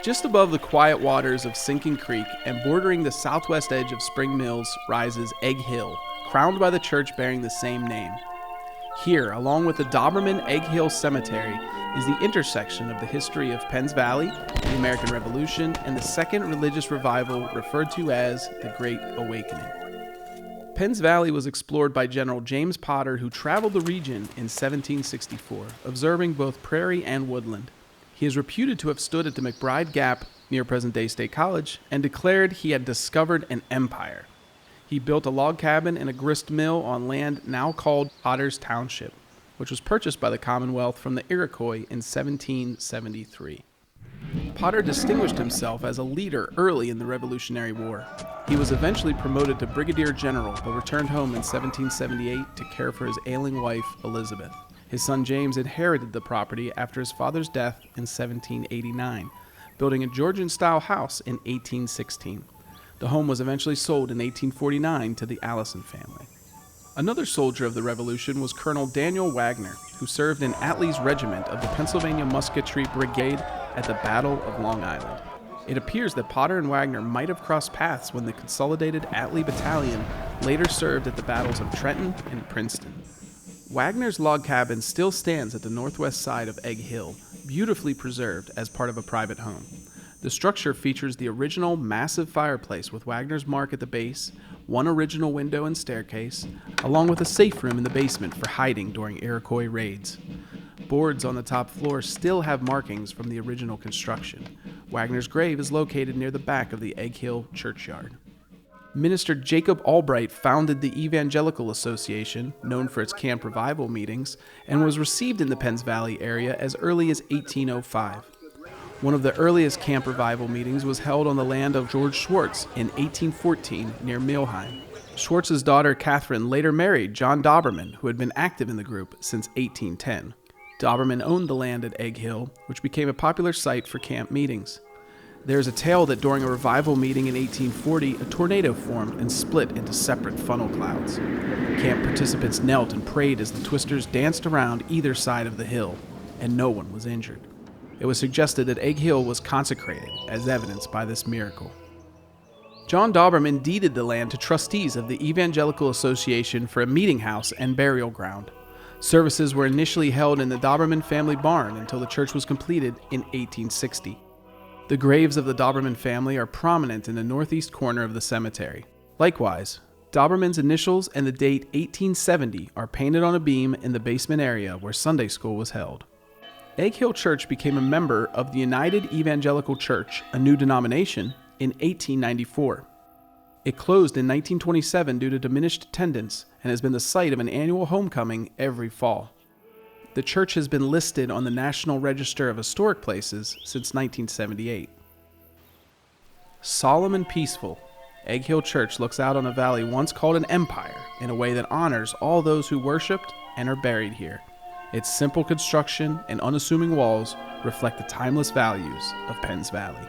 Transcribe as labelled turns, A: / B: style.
A: Just above the quiet waters of Sinking Creek and bordering the southwest edge of Spring Mills rises Egg Hill, crowned by the church bearing the same name. Here, along with the Dauberman Egg Hill Cemetery, is the intersection of the history of Penns Valley, the American Revolution, and the second religious revival referred to as the Great Awakening. Penns Valley was explored by General James Potter, who traveled the region in 1764, observing both prairie and woodland. He is reputed to have stood at the McBride Gap near present-day State College and declared he had discovered an empire. He built a log cabin and a grist mill on land now called Potter's Township, which was purchased by the Commonwealth from the Iroquois in 1773. Potter distinguished himself as a leader early in the Revolutionary War. He was eventually promoted to brigadier general, but returned home in 1778 to care for his ailing wife, Elizabeth. His son James inherited the property after his father's death in 1789, building a Georgian-style house in 1816. The home was eventually sold in 1849 to the Allison family. Another soldier of the Revolution was Colonel Daniel Wagner, who served in Atlee's regiment of the Pennsylvania Musketry Brigade at the Battle of Long Island. It appears that Potter and Wagner might have crossed paths when the Consolidated Atlee Battalion later served at the battles of Trenton and Princeton. Wagner's log cabin still stands at the northwest side of Egg Hill, beautifully preserved as part of a private home. The structure features the original massive fireplace with Wagner's mark at the base, one original window and staircase, along with a safe room in the basement for hiding during Iroquois raids. Boards on the top floor still have markings from the original construction. Wagner's grave is located near the back of the Egg Hill churchyard. Minister Jacob Albright founded the Evangelical Association, known for its camp revival meetings, and was received in the Penns Valley area as early as 1805. One of the earliest camp revival meetings was held on the land of George Schwartz in 1814 near Millheim. Schwartz's daughter Catherine later married John Dauberman, who had been active in the group since 1810. Dauberman owned the land at Egg Hill, which became a popular site for camp meetings. There is a tale that during a revival meeting in 1840, a tornado formed and split into separate funnel clouds. Camp participants knelt and prayed as the twisters danced around either side of the hill, and no one was injured. It was suggested that Egg Hill was consecrated, as evidenced by this miracle. John Dauberman deeded the land to trustees of the Evangelical Association for a meeting house and burial ground. Services were initially held in the Dauberman family barn until the church was completed in 1860. The graves of the Dauberman family are prominent in the northeast corner of the cemetery. Likewise, Dauberman's initials and the date 1870 are painted on a beam in the basement area where Sunday school was held. Egg Hill Church became a member of the United Evangelical Church, a new denomination, in 1894. It closed in 1927 due to diminished attendance and has been the site of an annual homecoming every fall. The church has been listed on the National Register of Historic Places since 1978. Solemn and peaceful, Egg Hill Church looks out on a valley once called an empire in a way that honors all those who worshipped and are buried here. Its simple construction and unassuming walls reflect the timeless values of Penns Valley.